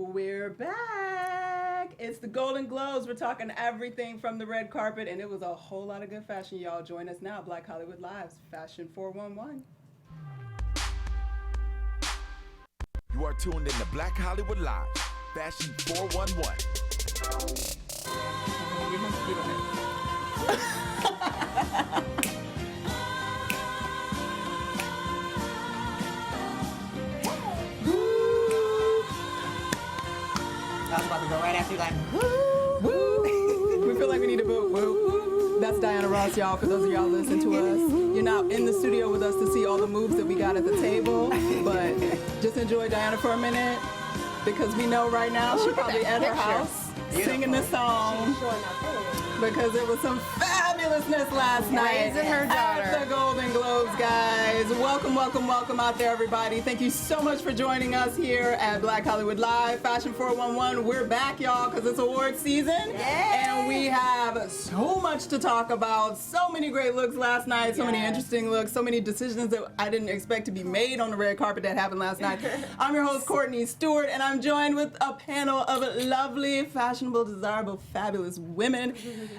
We're back. It's the Golden Globes. We're talking everything from the red carpet, and it was a whole lot of good fashion. Y'all join us now, Black Hollywood Live's Fashion 411. You are tuned in to Black Hollywood Live, Fashion 411. We have to do I was about to go right after you, like, woo, woo. We feel like we need a boo, woo. That's Diana Ross, y'all, for those of y'all listening to us. You're not in the studio with us to see all the moves that we got at the table, but just enjoy Diana for a minute, because we know right now she's probably at her house singing this song, because it was some fabulousness last night at the Golden Globes, guys. Welcome, welcome, welcome out there, everybody. Thank you so much for joining us here at Black Hollywood Live, Fashion 411. We're back, y'all, because it's award season, and we have so much to talk about. So many great looks last night, so many interesting looks, so many decisions that I didn't expect to be made on the red carpet that happened last night. I'm your host, Courtney Stewart, and I'm joined with a panel of lovely, fashionable, desirable, fabulous women.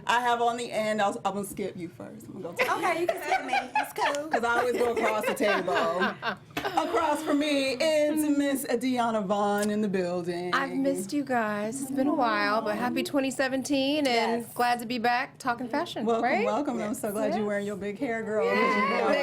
I have on the end, I'm going to skip you first. I'm gonna go okay, you can skip me. It's cool. because I always go across the table. Across from me, it's Miss Deanna Vaughn in the building. I've missed you guys. It's been a while, but happy 2017 and glad to be back talking fashion. Welcome, right? welcome. I'm so glad you're wearing your big hair, girl. Big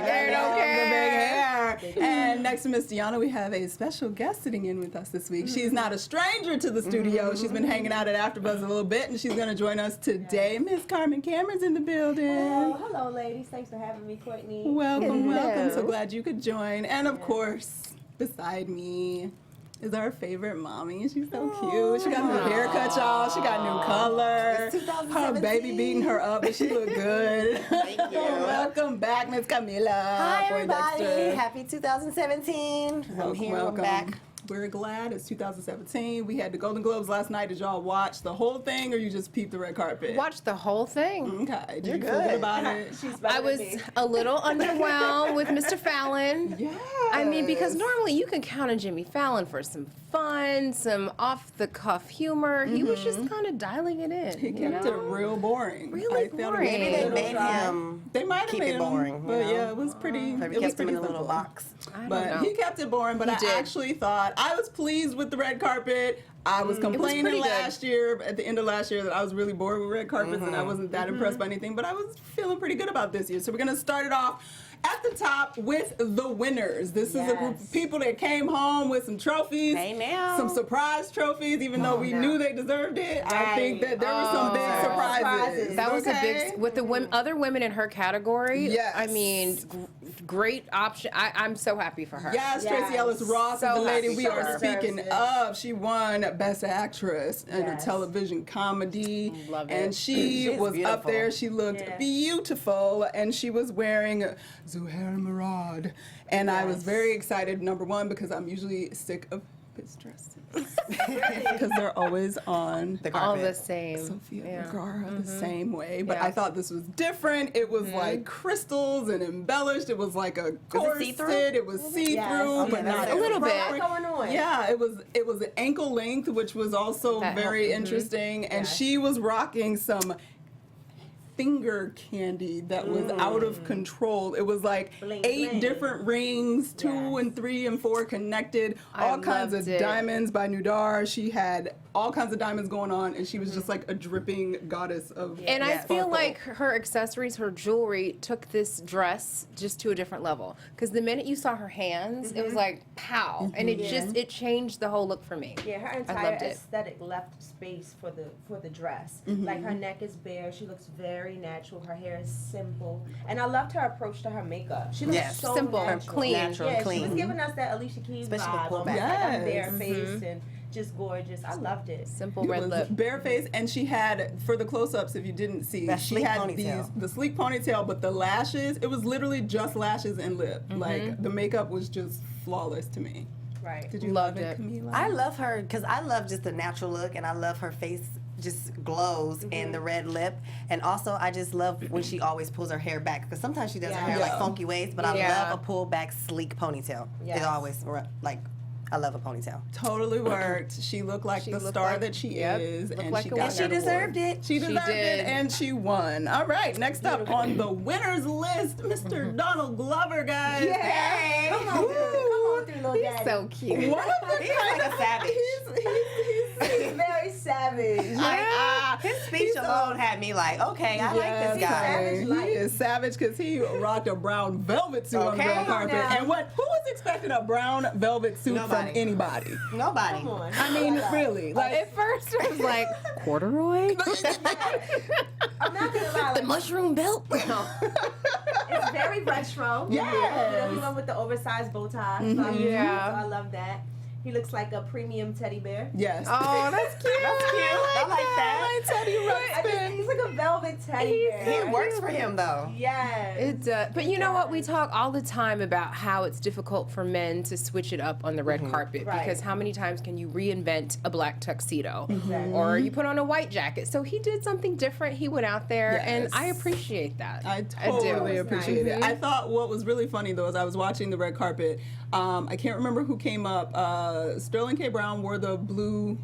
hair, don't care. The big hair. And next to Miss Deanna, we have a special guest sitting in with us this week. She's not a stranger to the studio. She's been hanging out at AfterBuzz a little bit, and she's going to join us today. Miss Carmen Cameron's in the building. Hello, ladies. Thanks for having me, Courtney. Welcome, welcome. So glad you could join. And of course, beside me is our favorite mommy. She's so cute. She got new haircut, y'all. She got new color. Her baby beating her up, but she look good. Thank you. Welcome back, Miss Camila. Hi, everybody. Poindexter. Happy 2017. I'm here. Welcome. I'm back. We're glad it's 2017. We had the Golden Globes last night. Did y'all watch the whole thing, or you just peeped the red carpet? Watched the whole thing. Okay. Did you feel good about it? I was a little underwhelmed with Mr. Fallon. Yeah. I mean, because normally you can count on Jimmy Fallon for some fun, some off-the-cuff humor. He was just kind of dialing it in. He kept it real boring. Really I felt boring. it was Maybe a they little made dry. him They might have keep made it boring, him, you but know? yeah, it was pretty. Maybe it was kept him pretty in a little simple. box. I don't But know. he kept it boring. But He I did. actually thought I was pleased with the red carpet. I was complaining pretty good. last year, at the end of last year, that I was really bored with red carpets and I wasn't that impressed by anything. But I was feeling pretty good about this year. So we're gonna start it off at the top with the winners. This is a group of people that came home with some trophies. Hey, now. Some surprise trophies, even though we knew they deserved it. I think that there were some big surprises. That was a okay? big, with the other women in her category. Yes. I mean, great option. I'm so happy for her. Yes, Tracy Ellis Ross So is the lady happy we for are her. speaking of. She won Best Actress in a Yes. television comedy. Love it. And she She's was up beautiful. there. She looked beautiful. And she was wearing Zuhair Murad. And I was very excited, number one, because I'm usually sick of his dresses. Because they're always on The All carpet. the same. Sofia Yeah. Vergara the same way, but Yeah. I thought this was different. It was like crystals and embellished. It was like a corset. see-through? It was see-through, Okay, but that's not it. A little bit. inappropriate. What's going on? Yeah, it was ankle length, which was also That very helped. interesting, and she was rocking some finger candy that was out of control. It was like Bling, 8 bling. different rings, 2 and 3 and 4 connected, I all kinds of loved it. diamonds by Nudar. She had all kinds of diamonds going on, and she was just like a dripping goddess of And I feel sparkle. like her accessories, her jewelry took this dress just to a different level. Because the minute you saw her hands, it was like pow, and it changed the whole look for me. Yeah, her I entire loved it. aesthetic left space for the dress. Like her neck is bare. She looks very natural. Her hair is simple, and I loved her approach to her makeup. She looks Yes. so Simple, natural. clean. Natural, Yeah, clean. she was giving us that Alicia Keys Especially the vibe. pullback. Like I'm Yes. barefaced and just gorgeous. I loved it. Simple It red was lip. barefaced, and she had, for the close-ups, if you didn't see, That she sleek had ponytail. the sleek ponytail, but the lashes, it was literally just lashes and lip. Like the makeup was just flawless to me. Right. Did you Loved love it. it, Camila? I love her because I love just the natural look, and I love her face just glows and the red lip, and also I just love when she always pulls her hair back, because sometimes she does her hair like Yeah. funky ways, but I Yeah. love a pulled back sleek ponytail. Yes. It always like I love a ponytail. Totally worked. She looked like the star that she is, looked and like she a got winner. that And she deserved award. it. She deserved did. it, and she won. All right, next up on the winners list, Mr. Donald Glover, guys. Yeah. Come on, through, little He's daddy. so cute. One of the He's like a savage. He's very savage. His speech alone had me like, okay, I like this guy. Savage He life. is savage because he rocked a brown velvet suit on the Okay. red carpet. Come on now. And who was expecting a brown velvet suit Nobody. from anybody? Nobody. Come on. I mean, really. Like, At first, I was like, corduroy? I'm not gonna lie. The Like, mushroom belt? it's very retro. Yes. You know, he went with the oversized bow tie. So Yeah. I love that. He looks like a premium teddy bear. yes. Oh, that's cute. That's cute. I like that. Teddy He's like a velvet teddy bear. It works for him though. Yes. It does. But you know what? We talk all the time about how it's difficult for men to switch it up on the red carpet Right. because how many times can you reinvent a black tuxedo Exactly. or you put on a white jacket? So he did something different. He went out there, and Yes. I appreciate that. I do. totally It's appreciate nice. it. I thought what was really funny though, as I was watching the red carpet, I can't remember who came up. Sterling K. Brown wore the blue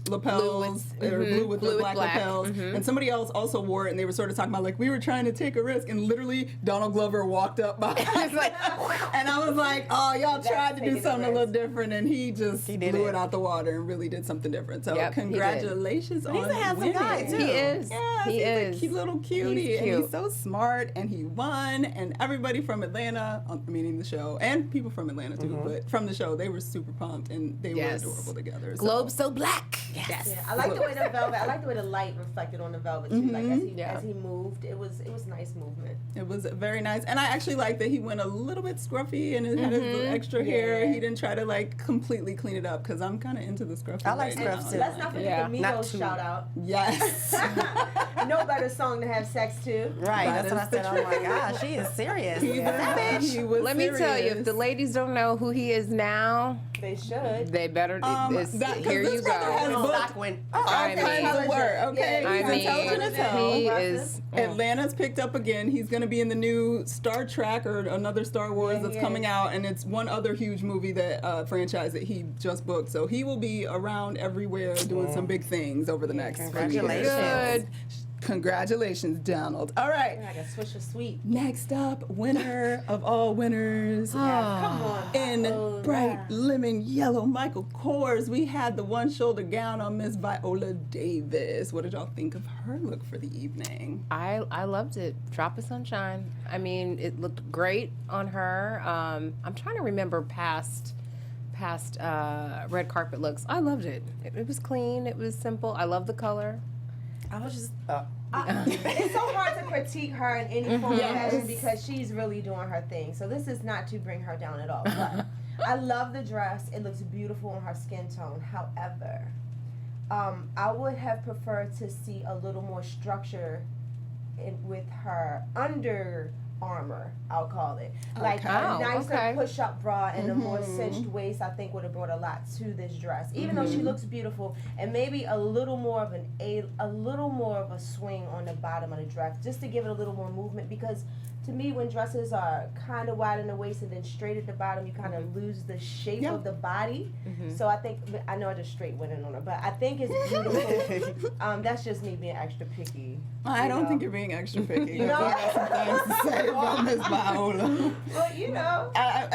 lapels, blue with Blue the with black black. lapels, and somebody else also wore it, and they were sort of talking about like we were trying to take a risk, and literally Donald Glover walked up behind, It's like, and I was like, oh, y'all tried to taking do a something a little risk. different, and he just did blew it. it out the water and really did something different. So Yep, he did. congratulations on He's a handsome winning. guy, too. he is. Yes, he he's is. a cute little cutie, He's and cute. he's so smart, and he won, and everybody from Atlanta, meaning the show, and people from Atlanta too, but from the show, they were super pumped, and they Yes. were adorable together. so- Globe so black. Yes. Yeah, I like the way the velvet. I like the way the light reflected on the velvet too. Like Yeah. as he moved, it was nice movement. It was very nice, and I actually like that he went a little bit scruffy and it had his extra hair. Yeah. He didn't try to like completely clean it up because I'm kind of into the scruffy. I like right scruff, now. too. Let's not forget Yeah. the Not Migos too- shout out. Yes. No better song to have sex to. Right. That That's what I is the said. Oh my gosh, she is serious. He was Let me tell you, if serious. the ladies don't know who he is now, They should. they better. It's, that- 'cause here this you brother has go. booked Stock went. all I mean- kinds of work. Okay, Yeah, I he's mean, intelligent as hell. he is. Atlanta's picked up again. He's going to be in the new Star Trek or another Star Wars Yeah, that's he coming is. out, and it's one other huge movie that franchise that he just booked. So he will be around everywhere doing some big things over the next few years. Congratulations. Good. Congratulations, Donald. All right. Like a swish of sweet. Next up, winner of all winners. Come on. In Oh, bright yeah. lemon yellow Michael Kors, we had the one shoulder gown on Miss Viola Davis. What did y'all think of her look for the evening? I loved it. Drop of Sunshine. I mean, it looked great on her. I'm trying to remember past red carpet looks. I loved it. It was clean. It was simple. I love the color. I was just. It's so hard to critique her in any form of Yes. fashion because she's really doing her thing. So this is not to bring her down at all. But I love the dress. It looks beautiful on her skin tone. However, I would have preferred to see a little more structure with her under armor, I'll call it. Like Okay. a Oh, nicer okay. push-up bra and a more cinched waist, I think would have brought a lot to this dress. Even though she looks beautiful, and maybe a little more of a swing on the bottom of the dress, just to give it a little more movement. Because to me, when dresses are kind of wide in the waist and then straight at the bottom, you kind of lose the shape Yeah. of the body. So I think I know I just straight went in on her, but I think it's beautiful. That's just me being extra picky. I don't know. think you're being extra picky. You know? I got some things to say about Miss Viola. But you know.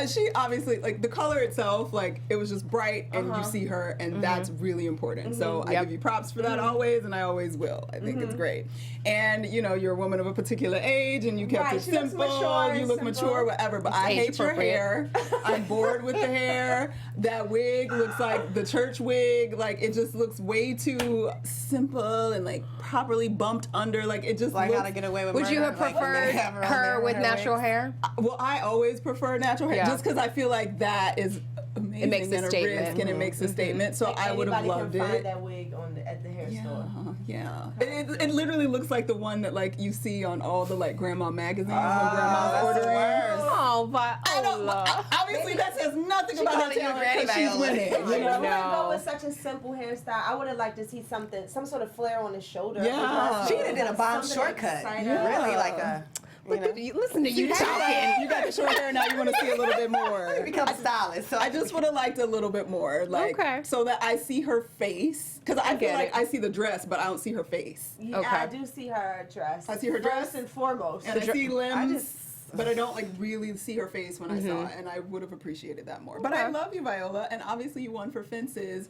She obviously, like, the color itself, like, it was just bright and you see her, and that's really important. So I give you props for that always, and I always will. I think it's great. And, you know, you're a woman of a particular age, and you kept Right, it she looks simple, mature you and look simple. mature, whatever, but I Age hate your appropriate. hair. I'm bored with the hair. That wig looks like the church wig. Like, it just looks way too simple and, like, properly bumped under. Like, it just Like looks... how to get away with Would you murder, have like when they preferred have on her their with hair natural wigs. hair? Well, I always prefer natural hair Yeah. just because I feel like that is amazing makes a and a statement. risk and it makes a statement. So Like I would have anybody loved can it. find that wig at the hair store. Yeah. It literally looks like the one that like you see on all the like grandma magazines when grandma's that's the ordering. worst. Oh, I don't, Viola. obviously that says nothing about her calling you talent Granny because she's Viola. winning. You You know? know, No. go with such a simple hairstyle. I would have liked to see some sort of flare on the shoulder. Yeah. She done did a bomb Something shortcut. exciting. Yeah. Really like a. Look at you. Listen to you talking. You got the short hair now. You want to see a little bit more. Become a stylist. So I just would have liked a little bit more, like, Okay. so that I see her face. Because I feel get like it. I see the dress, but I don't see her face. Yeah, Okay. I do see her dress. I see her dress? First and foremost. And I see limbs, just- but I don't like really see her face when I saw it, and I would have appreciated that more. But I Okay. love you, Viola, and obviously you won for fences,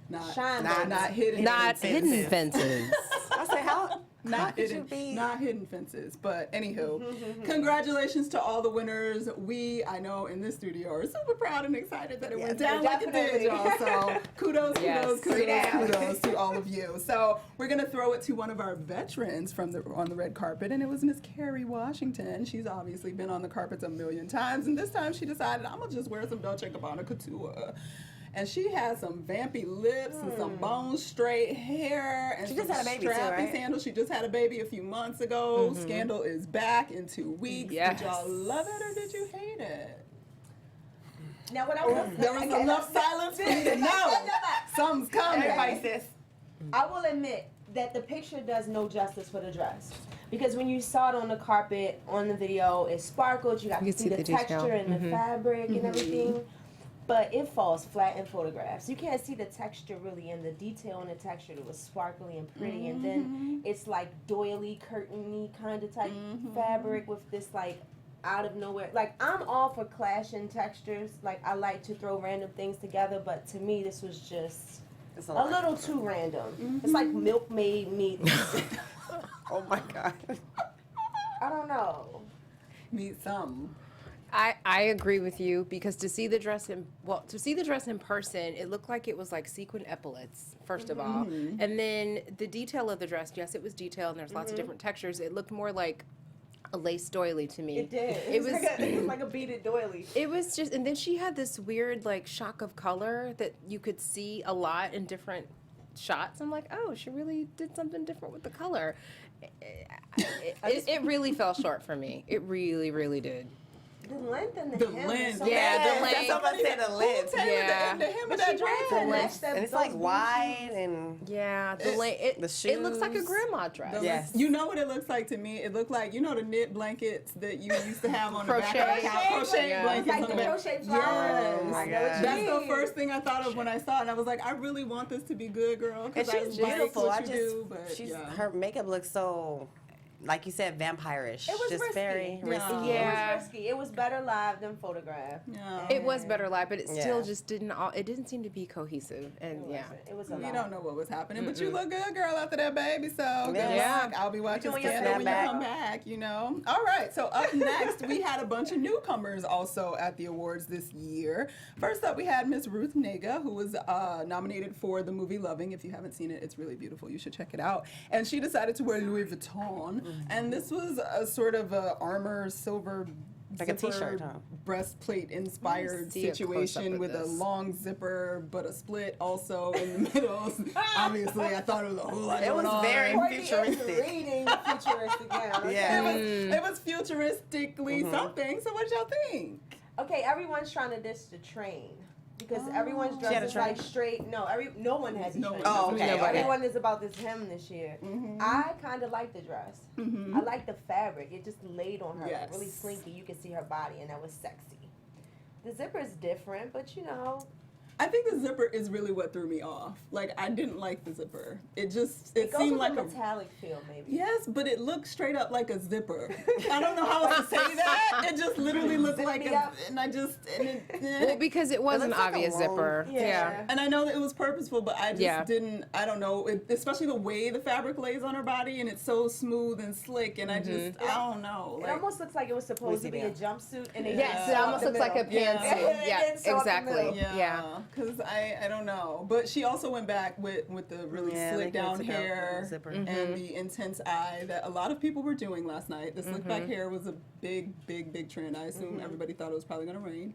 not Shine not, fences. not hidden, Not hidden fences. fences. I say, how Not could hidden, you be? not hidden fences. But anywho, congratulations to all the winners. We, I know, in this studio are super proud and excited that it went Yes, down like it did, definitely. y'all. So kudos, Yes. kudos to all of you. So we're gonna throw it to one of our veterans from on the red carpet, and it was Miss Carrie Washington. She's obviously been on the carpets a million times, and this time she decided, I'm gonna just wear some Dolce & Gabbana couture. And she has some vampy lips and some bone straight hair and She some just had a baby too, strappy right? sandals. She just had a baby a few months ago. Scandal is back in 2 weeks. Yes. Did y'all love it or did you hate it? Now, what I will There was enough silence for me to know something's coming. Everybody says. I will admit that the picture does no justice for the dress. Because when you saw it on the carpet, on the video, it sparkled. You got You to could see see the the detail. texture and the fabric and everything. But it falls flat in photographs. You can't see the texture really, and the detail in the texture that was sparkly and pretty. And then it's like doily, curtainy kind of type fabric with this like out of nowhere. Like, I'm all for clashing textures. Like, I like to throw random things together. But to me, this was just It's a little too random. It's like milkmaid meets, Oh my God. I don't know. Meet some. I agree with you because to see the dress in person, it looked like it was like sequin epaulets first of all, and then the detail of the dress. Yes, it was detailed and there's lots of different textures. It looked more like a lace doily to me. It did. It was. it was like a beaded doily. It was just, and then she had this weird like shock of color that you could see a lot in different shots. I'm like, oh, she really did something different with the color. It really fell short for me. It really, really did. The length and the, The hem. length. So Yeah, the Yes, length. that's what I said, the length. Yeah. The hem of But that she dress. wears the next And it's like wide and Yeah, It- it looks like a shoes. grandma dress. Yes. You know what it looks like to me? It looked like, you know, the knit blankets that you used to have on the back of Crochet. the couch? Crochet Yeah. blankets like on the the back. crochet flowers. Yes. Oh my I know what God. you That's the mean. first thing I thought of when I saw it. And I was like, I really want this to be good, girl. and Because I she's like beautiful. what I you just do, but she's yeah. her makeup looks so, like you said, vampire-ish. It was just risky. very Yeah. risky. Yeah. It was risky. It was better live than photographed. Yeah. It was better live, but it still Yeah. just didn't. It didn't seem to be cohesive, and yeah. It was a We lot. don't know what was happening, but you look good, girl, after that baby. So good Yeah. luck. I'll be watching doing your Scandal when you snapback. come back. You know. All right. So up next, we had a bunch of newcomers also at the awards this year. First up, we had Miss Ruth Nega, who was nominated for the movie Loving. If you haven't seen it, it's really beautiful. You should check it out. And she decided to wear Louis Vuitton, and this was a sort of a armor silver. Like a zipper t-shirt, huh? breastplate inspired see a close-up situation of with a this. long zipper but a split also in the middle. Obviously, I thought it was a whole lot It going was on. very Courtney is futuristic. reading futuristic now. okay? Yeah. It was futuristically something. So what y'all think? Okay, everyone's trying to ditch the train because everyone's She had dress a is train? like straight. No one has a No train. one has Oh, okay. Nobody. Everyone is about this hem this year. I kind of like the dress. I like the fabric. It just laid on her like, Yes. really slinky. You could see her body, and that was sexy. The zipper is different, but you know, I think the zipper is really what threw me off. Like, I didn't like the zipper. It just, it it goes seemed with like a a... metallic feel, maybe. Yes, but it looked straight up like a zipper. I don't know how else to say that. It just literally looked Zip like me a... up. And I just... And it, Well, because it was an looks like a obvious long- zipper. Yeah. And I know that it was purposeful, but I just Yeah. didn't, I don't know, especially the way the fabric lays on her body, and it's so smooth and slick, and I just, I don't know. It Like, almost looks like it was supposed to be a Lucy jumpsuit, and it Yes, didn't it sew up almost the looks like a middle. Yeah. pantsuit. Yeah, It didn't sew up the exactly. middle. Yeah. because I don't know. But she also went back with the really Yeah, slick they down took out the hair zipper. and the intense eye that a lot of people were doing last night. The slick back hair was a big trend. I assume everybody thought it was probably going to rain.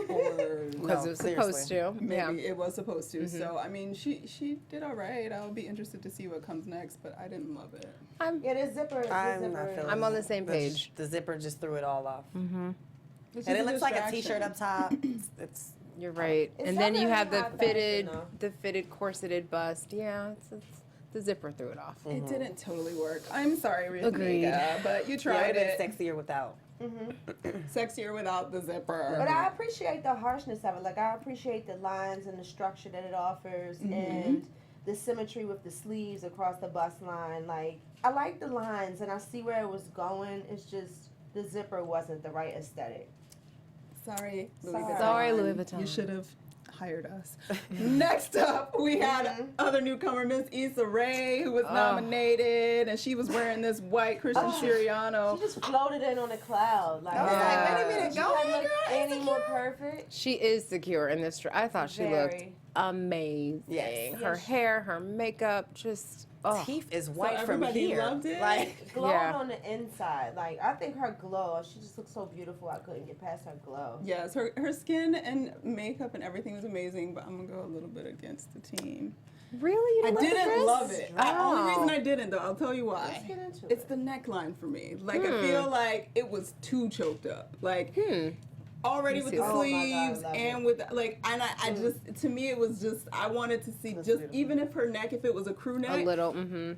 Or Because it was supposed to. maybe Yeah. it was supposed to. So I mean, she did all right. I'll be interested to see what comes next, but I didn't love it. Yeah, the zipper. I'm not feeling I'm on the it. same page. The zipper just threw it all off. It's And just it looks like a distraction. t-shirt up top. It's You're right. It's And then you definitely have the high fashion, fitted, though. the fitted corseted bust. Yeah, it's The zipper threw it off. It didn't totally work. I'm sorry, Agreed. Rhythmika, but you Yeah, tried it it. is sexier without. Sexier without the zipper. But I appreciate the harshness of it. Like, I appreciate the lines and the structure that it offers and the symmetry with the sleeves across the bust line. Like, I like the lines and I see where it was going. It's just the zipper wasn't the right aesthetic. Sorry, Louis Sorry. Vuitton. Sorry, Louis Vuitton. You should have hired us. Next up, we had other newcomer, Miss Issa Rae, who was nominated, and she was wearing this white Christian Siriano. She just floated in on a cloud. Like, I was like, wait a minute, she go couldn't ahead, look girl. any more perfect. She is secure in this dress. I thought she looked Very. amazing. Yes. Her hair, her makeup, just Teeth is white from everybody here. loved it? Like, Glowing Yeah. on the inside. Like, I think her glow, she just looks so beautiful. I couldn't get past her glow. Yes, her skin and makeup and everything was amazing, but I'm gonna go a little bit against the team. Really? You I didn't like the didn't dress? love it. The only Oh. reason I didn't, though, I'll tell you why. Let's get into It's it. the neckline for me. Like, I feel like it was too choked up. Like, already with the Oh my God, sleeves love and with, like, and I just, to me, it was just, I wanted to see just, even if her neck, if it was a crew neck, A little,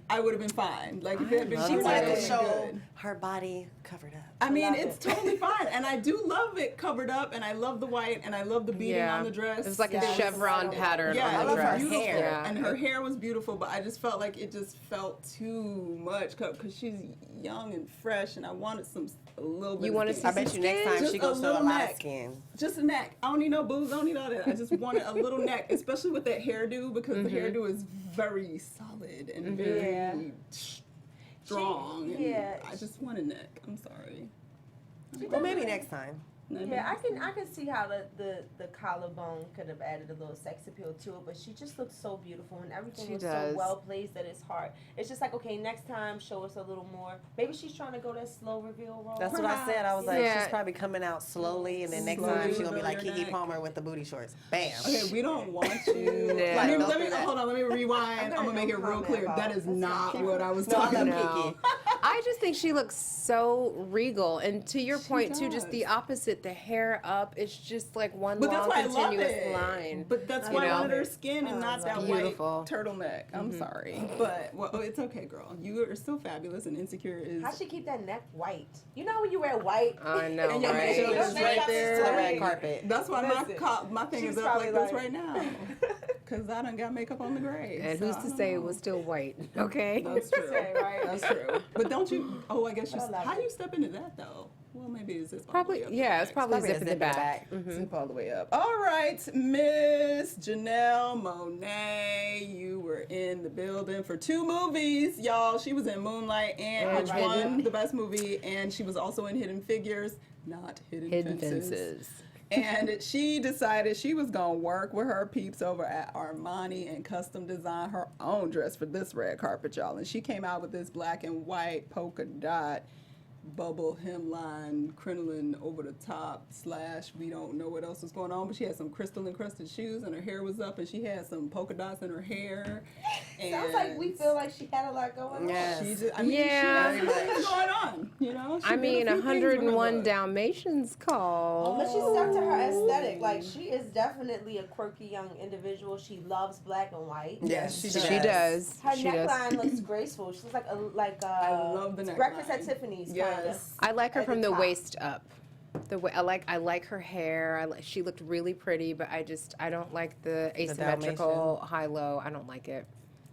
I would have been fine. Like, if it had been she crew wanted neck, to it would show have been good. her body covered up. I mean, love it's it. totally fine, and I do love it covered up, and I love the white, and I love the beading on the dress. It was like a Yeah, chevron it's pattern Yeah, on I the love dress. her beautiful, hair. and her hair was beautiful, but I just felt like it just felt too much because she's young and fresh, and I wanted a little bit. You of wanna skin. see I bet you next time Just she a goes to a little lot neck. of skin. Just a neck. I don't need no boobs. I don't need all that. I just wanted a little neck, especially with that hairdo because the hairdo is very solid and very strong. yeah. And I just want a neck. I'm sorry. Well, maybe next time. Yeah, I can see how the collarbone could have added a little sex appeal to it, but she just looks so beautiful and everything She was does. so well placed that it's hard. It's just like, okay, next time show us a little more. Maybe she's trying to go that slow reveal role. That's what I said. I was like, Yeah. she's probably coming out slowly, and then next Slowly time she's gonna be like build your Keke neck. Palmer with the booty shorts. Bam. Okay, we don't want you. Yeah. Let me, Don't let do me that. hold on. Let me rewind. I'm gonna make it real comment clear. about That it. is That's not fine. what I was No, I talking love about. Keke. I just think she looks so regal, and to your point too, just does. the opposite. The hair up, it's just like one But that's long why I love continuous it. line. But that's You why I know? wanted her skin and not that Beautiful. white turtleneck. I'm sorry, but well, it's okay, girl. You are still fabulous, and Insecure is. How she keep that neck white? You know when you wear white. I know, And your right? makeup is Don't right make up there. the The red story. carpet. That's why Listen, my thing she's is up probably like this like- right now. Because I done got makeup on the grave. And so who's I to don't say know. it was still white? Okay. That's true. Say, right? That's true. But don't you? Oh, I guess you. I love How it. you step into that though? Well, maybe it's zip all the Probably, way up. yeah. It's probably Probably a zipping zip the in the back. back. Zip all the way up. All right, Miss Janelle Monáe, you were in the building for 2 movies, y'all. She was in Moonlight and which Hidden. won the best movie, and she was also in Hidden Figures, not Hidden Fences. And she decided she was gonna work with her peeps over at Armani and custom design her own dress for this red carpet, y'all. And she came out with this black and white polka dot bubble hemline crinoline over the top / we don't know what else was going on, but she had some crystal encrusted shoes and her hair was up and she had some polka dots in her hair. Sounds like we feel like she had a lot going on. Yes. She just, I mean, Yeah. she has things going on, you know. She I did mean, a few things with her 101 look. Dalmatians call. But she stuck to her aesthetic. Like, she is definitely a quirky young individual. She loves black and white. Yes, she She does. does. Her She does. neckline looks graceful. She's like I love the Breakfast neckline. at Tiffany's kind Yes. I like her at from the the top. waist up. The way I like her hair. She looked really pretty, but I don't like the asymmetrical high low. I don't like it.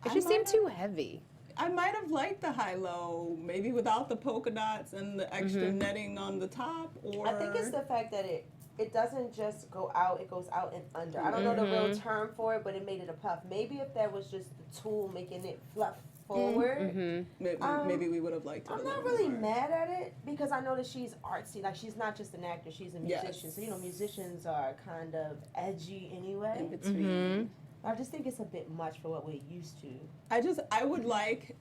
It I just seemed might too heavy. I might have liked the high-low, maybe without the polka dots and the extra netting on the top, or... I think it's the fact that it doesn't just go out, it goes out and under. I don't know the real term for it, but it made it a puff. Maybe if that was just the tool making it fluff forward. Maybe we would have liked it. I'm a not little really more. mad at it because I know that she's artsy. Like, she's not just an actor, she's a musician. Yes. So, you know, musicians are kind of edgy anyway. In between. I just think it's a bit much for what we're used to. I would like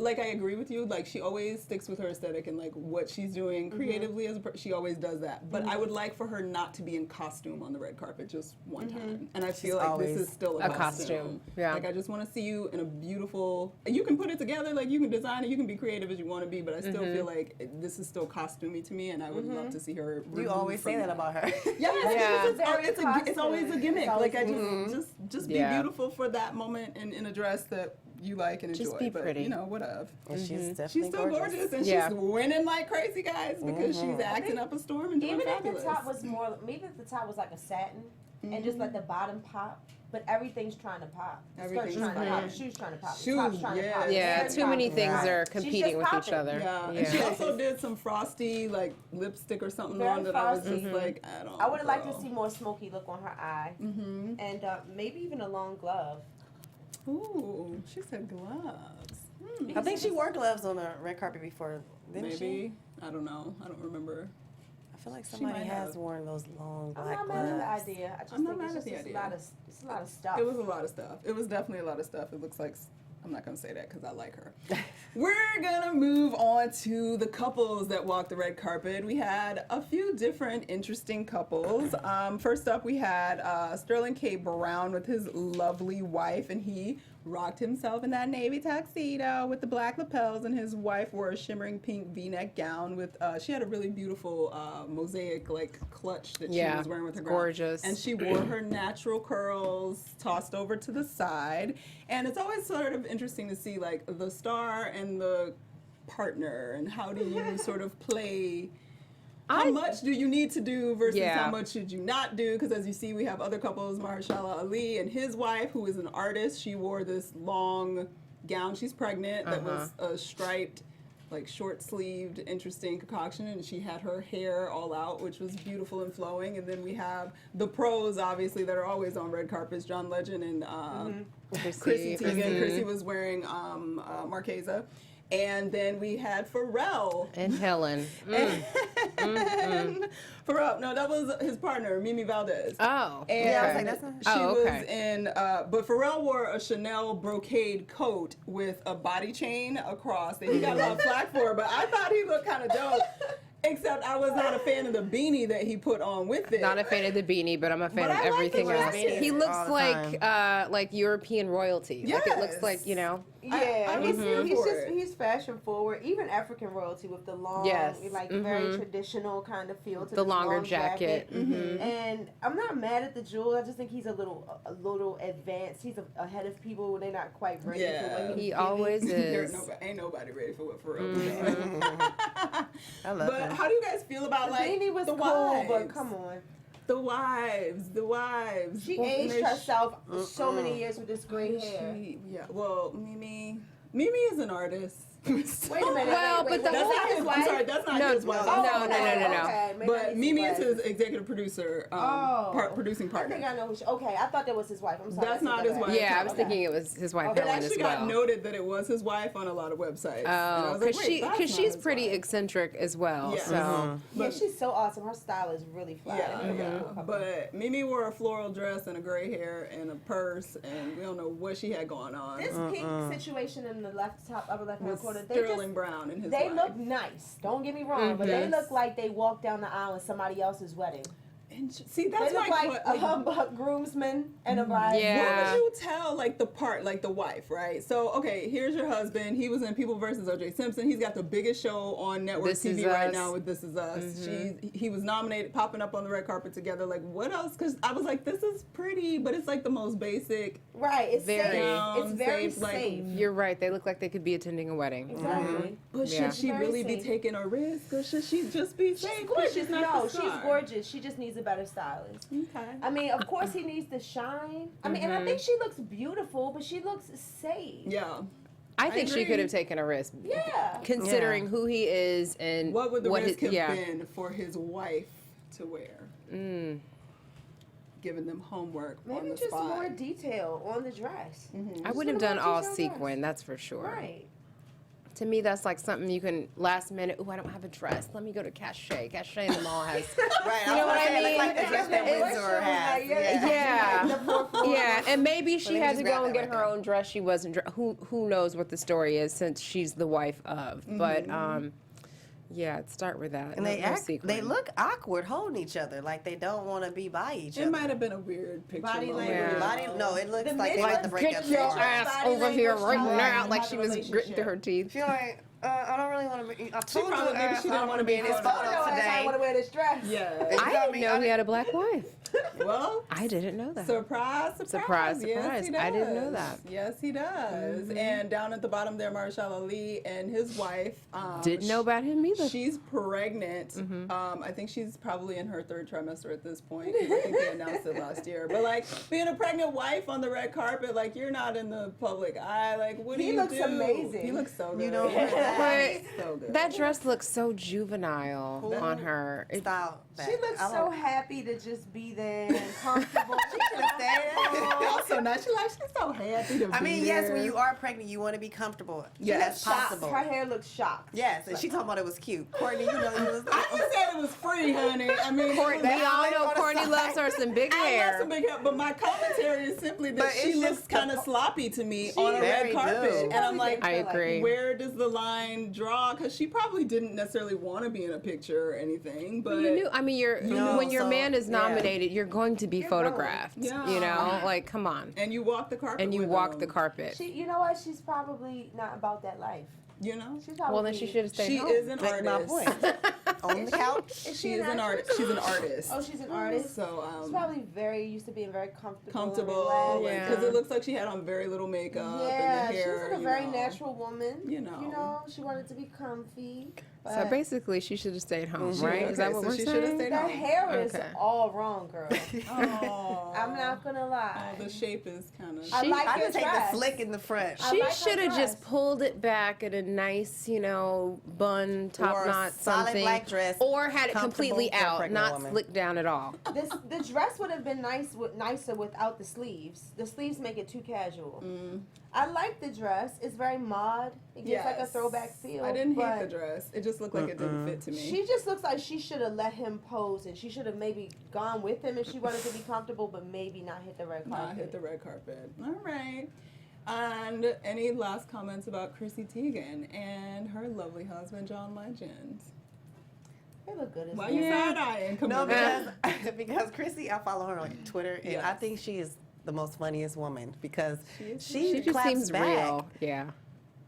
I agree with you. Like, she always sticks with her aesthetic and like what she's doing creatively as she always does that. But I would like for her not to be in costume on the red carpet just one time. And I feel like this always is still a a costume. Yeah. Like, I just want to see you in a beautiful. You can put it together. Like, you can design it. You can be creative as you want to be. But I still feel like this is still costumey to me, and I would love to see her. You always say that about her. Yeah, Yeah. it's always a gimmick. It's always Like, I just be Yeah. beautiful for that moment in a dress that you like and enjoy. Just be but, pretty. you know, whatever. And she's definitely She's still gorgeous, and Yeah. she's winning like crazy, guys, because she's acting up a storm and doing Even if fabulous. the top was more, maybe if the top was like a satin and just let the bottom pop, but everything's trying to pop. The skirt's Everything's trying to pop, popping. the shoes trying to pop, the Shoes, top's trying to yeah. pop. the Yeah, hair's too many popping. things are She's competing with just each popping. other. Yeah, and she also did some frosty like lipstick or something Very on that I was frosty. just like, I don't. I would have liked to girl. see more smoky look on her eye, and maybe even a long glove. Ooh, she said gloves. I think she wore gloves on the red carpet before, didn't she? Maybe. I don't know. I don't remember. I feel like She somebody might has have. worn those long I'm black not mad at the gloves. idea. I just I'm not think mad it's at just the it's idea. a lot of stuff. It was a lot of stuff. It was definitely a lot of stuff. It looks like, I'm not going to say that because I like her. We're going to move on to the couples that walked the red carpet. We had a few different interesting couples. First up, we had Sterling K. Brown with his lovely wife, and he rocked himself in that navy tuxedo with the black lapels, and his wife wore a shimmering pink V-neck gown with, she had a really beautiful mosaic like clutch that she was wearing with her gown. Gorgeous. And she wore her natural curls tossed over to the side. And it's always sort of interesting to see like the star and the partner, and how do you sort of play. How much do you need to do versus how much should you not do? Because as you see, we have other couples, Mahershala Ali and his wife, who is an artist. She wore this long gown. She's pregnant. That was a striped, like short-sleeved, interesting concoction. And she had her hair all out, which was beautiful and flowing. And then we have the pros, obviously, that are always on red carpets, John Legend and Chrissy Teigen. Chrissy was wearing Marchesa. And then we had Pharrell. And Helen. Pharrell, no, that was his partner, Mimi Valdez. Oh. And Yeah, I was like, that's not- she Oh, okay. was in, but Pharrell wore a Chanel brocade coat with a body chain across that he got a lot of flack for, but I thought he looked kind of dope. Except I was not a fan of the beanie that he put on with it. Not a fan of the beanie, but I'm a fan But of I like the everything else. jacket. He All looks the like European royalty. Like it looks Yes. like, you know. Yeah, I was here he's for just it. he's fashion forward, even African royalty with the long, Yes. like very traditional kind of feel to The this longer long jacket. And I'm not mad at the jewel. I just think he's a little advanced. He's ahead of people when they're not quite ready Yeah. for what He he's always There's is. ain't nobody ready for what Pharrell was doing. I love But him. how do you guys feel about The like beanie was the cool, wives? but come on. The wives. She Well, aged they- herself so many years with this gray hair. Yeah, well, Mimi is an artist. Wait a minute. Well, wait, but the wait, That's was not that his. I'm wife? sorry, that's not No, his wife. no, That's no, no, no, no. Okay, maybe But I need Mimi to is see his wife. executive producer, producing I partner. think I know who okay, I thought that was his wife. I'm sorry. That's I not said his that. wife. Yeah, I was Okay. thinking it was his wife Okay. It Helen as actually well. got noted that it was his wife on a lot of websites. And I Oh, was like, because wait, that's not she's his pretty wife. eccentric as well. Yeah. So Yeah, But- she's so awesome. Her style is really fly. Yeah. But Mimi wore a floral dress and a gray hair and a purse, and we don't know what she had going on. This pink situation in the upper left hand With corner, Sterling Brown and his they wife. look nice. Don't get me wrong, but they Mhm. look like they walked down the aisle at somebody else's wedding. And see, They that's look like a groomsman and a bride. Yeah. What would you tell, like, the part, like, the wife, right? So, okay, here's your husband. He was in People vs. O.J. Simpson. He's got the biggest show on network This Is TV right Us. now with This Is Us. He was nominated, popping up on the red carpet together. Like, what else? Because I was like, this is pretty, but it's, like, the most basic. Right, it's Very. safe. It's very Safe, like, safe. you're right. They look like they could be attending a wedding. Exactly. But Yeah. should she Very really be safe. taking a risk, or should she just be safe? She's 'cause gorgeous. She's not No, the she's star? gorgeous. She just needs a better stylist. Okay. I mean, of course he needs to shine. I mean, and I think she looks beautiful, but she looks safe. Yeah. I think she agree. could have taken a risk. Yeah. Considering who he is and What would the risk have yeah. been for his wife to wear? Giving them homework on Maybe the just spot. more detail on the dress. I wouldn't have Just done a more all detailed sequin, that's for sure. Right. To me, that's like something you can last minute. Oh, I don't have a dress. Let me go to Cachet. Cachet in the mall has. Right, You know what I mean? Like the dress that Windsor has. Yeah, yeah, and maybe she me had just to grab go and that get right her there. own dress. She wasn't. Who knows what the story is since she's the wife of? But yeah, start with that. And No- they no act, sequin. they look awkward holding each other, like they don't want to be by each It other. might have been a weird picture. Body moment. language. Body, no, it looks The like they midget- about to break Get up. your their trust. ass Body over here language right tells now, you like about she the was gritting through her teeth. Feel like I don't really want to be. I told probably you, maybe she didn't want to be in this photographed. photo I today. want to wear this dress. Yeah. I didn't know he had a black wife. Well, I didn't know that. surprise. Surprise, Yes, surprise. he does. I didn't know that. Yes, he does. And down at the bottom there, Marshall Ali and his wife. Didn't know about him either. She's pregnant. I think she's probably in her 3rd trimester at this point. 'Cause I think they announced it last year. But like being a pregnant wife on the red carpet, like you're not in the public eye. Like what do He you looks do? amazing. He looks so good. You don't wear that. But So good. that dress looks so juvenile on her. Style. She looks so happy to just be there and comfortable. She should have stayed. also nice. She's so happy to be I mean, there. yes, when you are pregnant, you want to be comfortable Yes. as possible. Her hair looks shocked. Yes, and she talking about it was cute. Courtney, you know, you was. I just said it was free, honey. I mean, Courtney, we all know Courtney loves her some big I love hair. some big hair, but my commentary is simply that But she it's looks just kind of sloppy to me on a red very carpet, do. and I'm like, I agree. where does the line draw? Because she probably didn't necessarily want to be in a picture or anything, but You knew. I mean, No, when your so, man is yeah. nominated, you're going to be You're photographed. going. You Yeah. know, like come on. and you walk the carpet, And you with walk them, the carpet. You know what? She's probably not about that life. You know, She's probably, Well, then she should have stayed she home. is an Make my artist. point. On the couch. She is an artist. She's an artist. Oh, she's an artist. So She's probably used to being very comfortable. comfortable, And Yeah. because it looks like she had on very little makeup yeah, and the hair. she's like a you very know. natural woman. You know. She wanted to be comfy. So but basically, she should have stayed home, Mhm. right? Okay, Is that what so we're she should have saying? stayed that home. hair is Okay. all wrong, girl. Oh. I'm not gonna lie. Oh, the shape is kind of. I like I your just hate dress. the slick in the front. I She like her should have just dress. pulled it back at a nice, bun, top Or a knot, solid something, black dress, or had it comfortable completely for a out, pregnant not woman. slicked down at all. The dress would have been nicer without the sleeves. The sleeves make it too casual. I like the dress. It's very mod. It gives like a Yes. throwback feel. I didn't hate but the dress. It just looked like it didn't fit to me. She just looks like she should have let him pose, and she should have maybe gone with him if she wanted to be comfortable, but maybe not hit the red carpet. Not hit the red carpet. All right. And any last comments about Chrissy Teigen and her lovely husband, John Legend? They look good as Why well. you side-eyeing? Come No, on. because Chrissy, I follow her on Twitter, and I Yes. think she is the most funniest woman because is. she She just claps seems back. real. Yeah.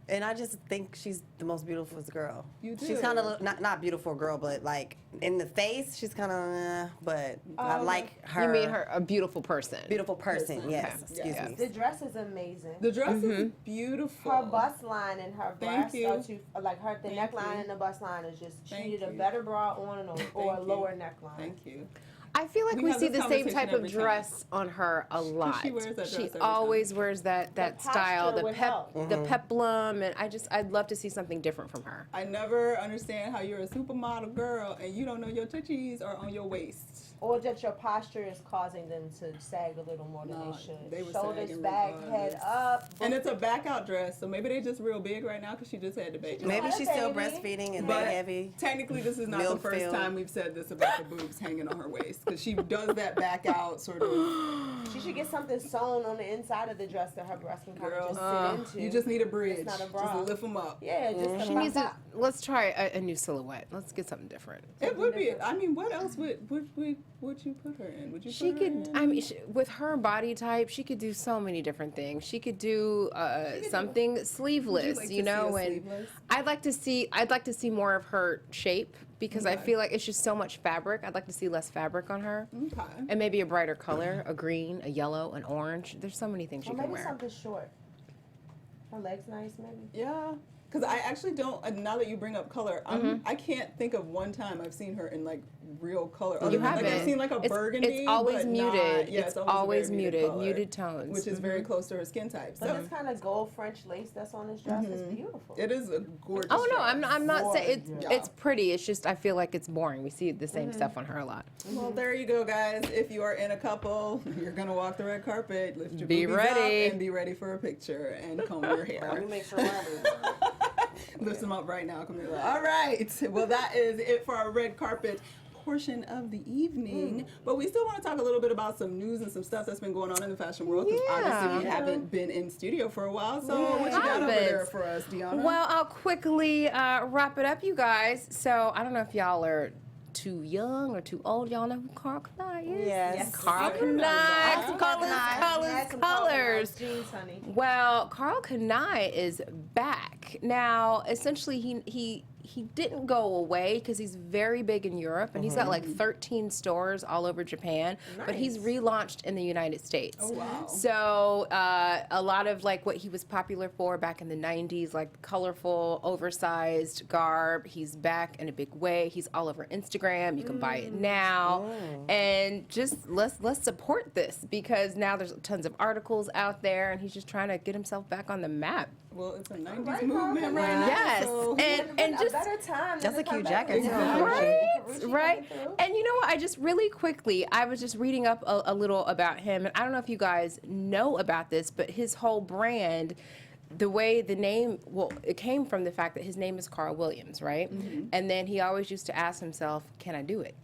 And I just think she's the most beautiful girl. You She's do. kind of not beautiful girl, but like in the face, she's kind of. But I like her. You mean her a beautiful person? beautiful person? Person. Yes. Okay. Excuse Yeah. me. The dress is amazing. The dress is beautiful. Her bust line and her Thank breasts you. are too, like the Thank neckline you. and the bust line is just, she Thank needed a you. better bra on or a Thank you. lower neckline. Thank you. I feel like We we have see this the same conversation type of every time. dress on her a lot. she wears that dress She every always wears that style, posture the would pep, help. the peplum, and I'd love to see something different from her. I never understand how you're a supermodel girl and you don't know your titties are on your waist. Or that your posture is causing them to sag a little more than No, they should. they were Shoulders sagging back, regardless. head up. And it's a back out dress, so maybe they just real big right now because she just had the baby. Maybe Hi, she's still baby. breastfeeding and But they're heavy. technically, this is not Milk the first filled. time we've said this about the boobs hanging on her waist because she does that back out sort of. She should get something sewn on the inside of the dress that her breast can kind Girl, of just sit into. you just need a bridge. It's not a bra. Just lift them up. Yeah, just She needs to. Let's try a new silhouette. Let's get something different. It would be. I mean, what else would you put her in? Would you? She put her could. in? I mean, with her body type, she could do so many different things. She could do something sleeveless, like you to see know. a And sleeveless? I'd like to see more of her shape because I feel like it's just so much fabric. I'd like to see less fabric on her, Okay. and maybe a brighter color, a green, a yellow, an orange. There's so many things Or you can maybe wear. something short. Her legs nice, maybe. Yeah. Because I actually don't. Now that you bring up color, I can't think of one time I've seen her in like real color. Other You than, haven't. Like I've seen like a It's- burgundy. It's always but muted. Not, yeah, it's a always very muted, color, muted tones. which is very close to her skin type. But So this kind of gold French lace that's on this dress is beautiful. it is a gorgeous. Oh no, dress. I'm not saying Yeah. it's pretty. It's just I feel like it's boring. We see the same stuff on her a lot. Well, there you go, guys. If you are in a couple, you're gonna walk the red carpet. Lift your Be boobies ready. up and be ready for a picture and comb your Let hair. me make sure mine Lift them up right now. Come here. All right. Well, that is it for our red carpet portion of the evening. But we still want to talk a little bit about some news and some stuff that's been going on in the fashion world. Because obviously we haven't been in studio for a while. So what you got over there for us, Deanna? Well, I'll quickly wrap it up, you guys. So I don't know if y'all are too young or too old. Y'all know who Carl Kanai is? Yes. Carl Kanai. Colors. Jeans, honey. Well, Carl Kanai is back. Now, essentially, he didn't go away because he's very big in Europe, and he's got like 13 stores all over Japan, but he's relaunched in the United States. Oh, wow. So a lot of like what he was popular for back in the 90s, like colorful, oversized garb, he's back in a big way. He's all over Instagram. You can buy it now. And just let's support this, because now there's tons of articles out there, and he's just trying to get himself back on the map. Well, it's a 90s movement right now. Yes, So and just better time. That's a cute jacket, too. right. And you know what? I just really quickly, I was just reading up a little about him, and I don't know if you guys know about this, but his whole brand, the way the name, well, it came from the fact that his name is Carl Williams, right? And then he always used to ask himself, can I do it?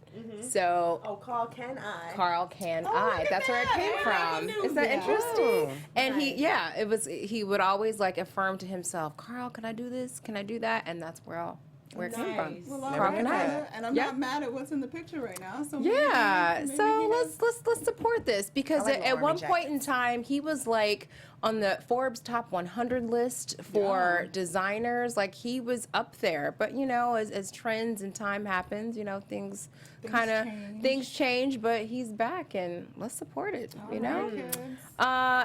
So, Carl, can I? Carl, can I? That's where it came from. Isn't that interesting? And he would always like affirm to himself, Carl, can I do this? Can I do that? And that's where it came from. Well, Carl Kanai. and I'm not mad at what's in the picture right now. So Yeah, maybe so he has- let's support this, because I like at one army point in time he was like on the Forbes top 100 list for designers. Like, he was up there, but you know, as trends and time happens, you know, things change, but he's back, and let's support it. You know.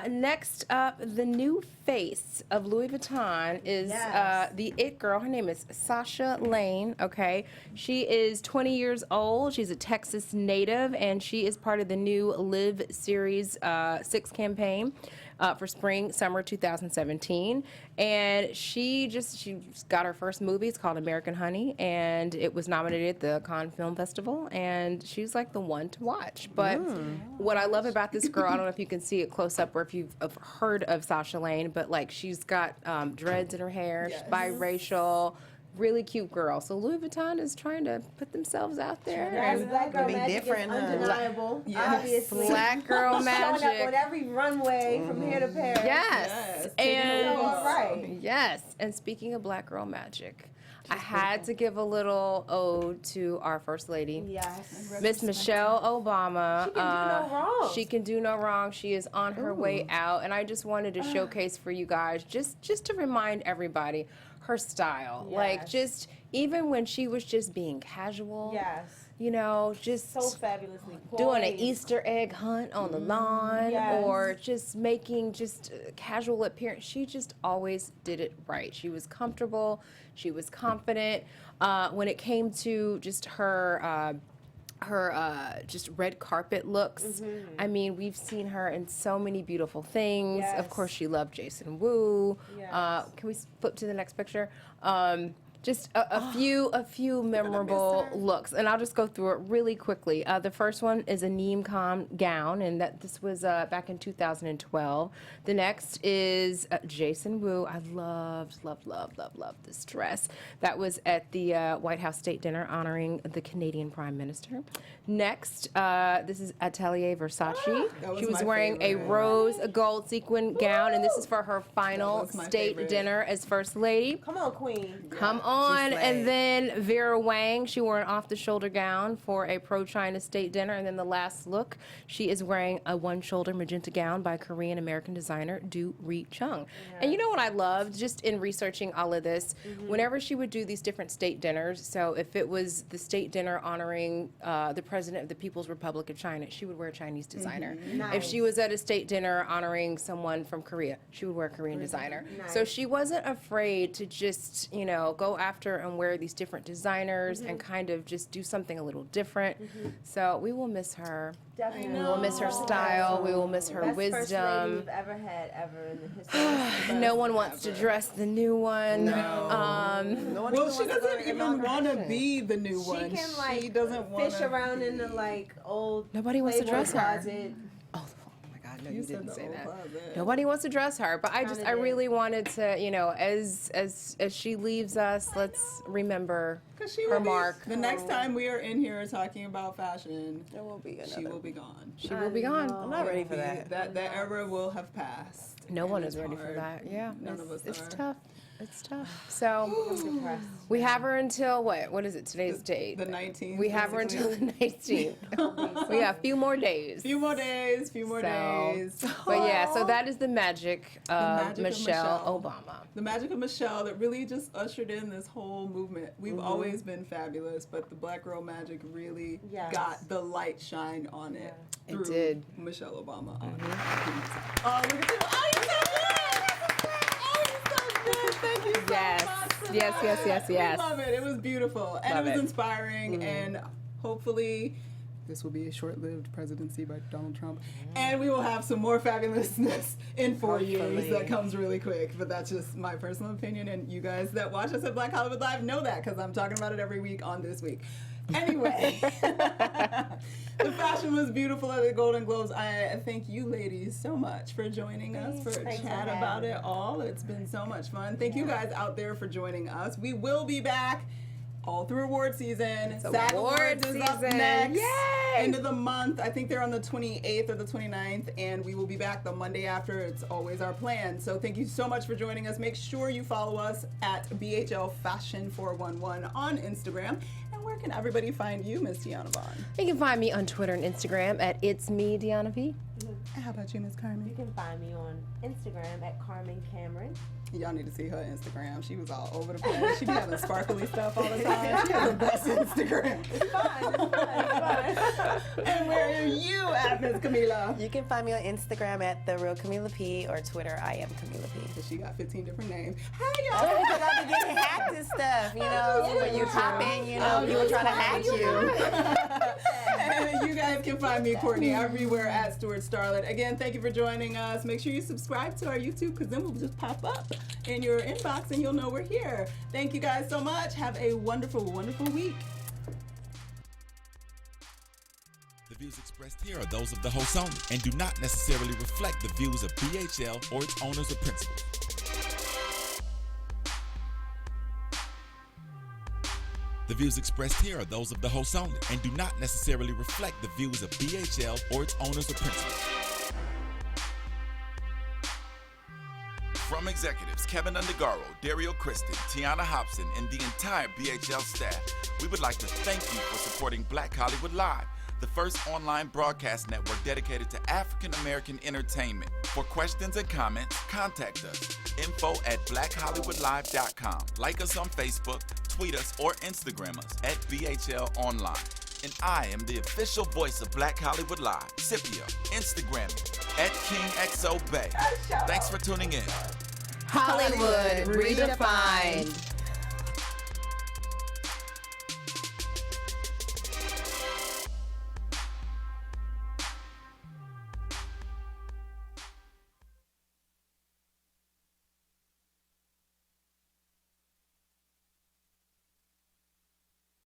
Next up, the new face of Louis Vuitton is the it girl. Her name is Sasha Lane. Okay, she is 20 years old. She's a Texas native, and she is part of the new Live Series 6 campaign for spring/summer 2017. And she just got her first movie. It's called American Honey, and it was nominated at the Cannes Film Festival. And she's like the one to watch. But what I love about this girl, I don't know if you can see it close up or if you've heard of Sasha Lane, but like, she's got dreads in her hair. She's biracial. Really cute girl. So Louis Vuitton is trying to put themselves out there. Yes, Black Girl Be Magic different, is huh? undeniable, obviously. Black Girl Showing up Magic. on every runway from here to Paris. Yes. taking And over. Right. yes. And speaking of Black Girl Magic, I had to give a little ode to our First Lady. Yes. Miss Michelle Obama. She can do no wrong. She can do no wrong. She is on her way out, and I just wanted to showcase for you guys, just to remind everybody, her style. Like, Yes. just even when she was just being casual. Yes. You know, just So fabulously poised. doing an Easter egg hunt on the lawn, Yes. or just making just a casual appearance. She just always did it right. She was comfortable. She was confident. When it came to just her just red carpet looks. I mean, we've seen her in so many beautiful things. Of Yes. course, she loved Jason Wu. Yes. Can we flip to the next picture? Just a few memorable looks, and I'll just go through it really quickly. The first one is a Neem Calm gown, and this was back in 2012. The next is Jason Wu. I loved this dress. That was at the White House State Dinner honoring the Canadian Prime Minister. Next, this is Atelier Versace. That She was was my wearing favorite. a rose gold sequin gown, and this is for her final was my state favorite. dinner as First Lady. Come on, Queen. Come on. slayed. And then Vera Wang, she wore an off-the-shoulder gown for a pro-China state dinner. And then the last look, she is wearing a one-shoulder magenta gown by Korean-American designer Du Ri Chung. And you know what I loved, just in researching all of this, whenever she would do these different state dinners, so if it was the state dinner honoring the president of the People's Republic of China, she would wear a Chinese designer. If she was at a state dinner honoring someone from Korea, she would wear a Korean designer. So she wasn't afraid to just, you know, go after and wear these different designers and kind of just do something a little different. So we will miss her. Definitely. We will miss her style. We will miss her Best First Lady wisdom. we've ever had in the history. No one wants to dress the new one. Well, she doesn't even want to be the new She one. can like she doesn't want fish around in the like old Nobody wants to Playboy dress her. closet. Oh my God, no, You you said didn't the say old that. closet. Nobody wants to dress her, but I Kinda really wanted to, you know, as she leaves us, let's remember Because she her will be, mark. the next time we are in here talking about fashion, There will be she will be gone. She will be gone. I'm not ready for that. That era will have passed. No one And is it's ready for hard. that. Yeah, None of us it's are. tough. It's tough. So I'm depressed. we have her until what? What is it? Today's date. The 19th. We have her until the 19th. We got a few more days. Few more days. But yeah, so that is the magic of magic of Michelle Michelle. Obama. The magic of Michelle that really just ushered in this whole movement. We've always been fabulous, but the Black Girl Magic really got the light shine on it. It Through did. Michelle Obama. Oh, look at you. Oh, you're so good. Oh, you're so good. Thank you so Yes. much for Yes, that. yes, yes, yes. I love it. It was beautiful. And Love it was it. inspiring. And hopefully this will be a short-lived presidency by Donald Trump. And we will have some more fabulousness in 4 years. That comes really quick. But that's just my personal opinion. And you guys that watch us at Black Hollywood Live know that because I'm talking about it every week on This Week. Anyway, the fashion was beautiful at the Golden Globes. I thank you ladies so much for joining us for a chat about it all. It's been so much fun. Thank you guys out there for joining us. We will be back all through award season. SAG Awards is up next. Yay! End of the month. I think they're on the 28th or the 29th, and we will be back the Monday after. It's always our plan. So thank you so much for joining us. Make sure you follow us at BHL Fashion 411 on Instagram. And where can everybody find you, Miss Tiana Vaughn? You can find me on Twitter and Instagram at It's Me, Deanna V. How about you, Miss Carmen? You can find me on Instagram at Carmen Cameron. Y'all need to see her Instagram. She was all over the place. She be having sparkly stuff all the time. She has the best Instagram. It's fun. And where are you at, Miss Camila? You can find me on Instagram at The Real Camila P or Twitter, I am Camila P. She got 15 different names. Hi, That's y'all. because I've been getting hacked and stuff, you know. When you pop in, you know, people trying to hack you. And you guys can find me, Courtney, everywhere at Stuart Starlet. Again, thank you for joining us. Make sure you subscribe to our YouTube because then we'll just pop up in your inbox and you'll know we're here. Thank you guys so much. Have a wonderful, wonderful week. The views expressed here are those of the host only and do not necessarily reflect the views of BHL or its owners or principals. The views expressed here are those of the host only and do not necessarily reflect the views of BHL or its owners or principals. From executives Keven Undergaro, Dario Kristen, Tiana Hobson, and the entire BHL staff, we would like to thank you for supporting Black Hollywood Live, the first online broadcast network dedicated to African American entertainment. For questions and comments, contact us. info@blackhollywoodlive.com. Like us on Facebook, tweet us, or Instagram us at BHL Online. And I am the official voice of Black Hollywood Live, Scipio, Instagram me at KingXOBay. Thanks for tuning in. Hollywood redefined.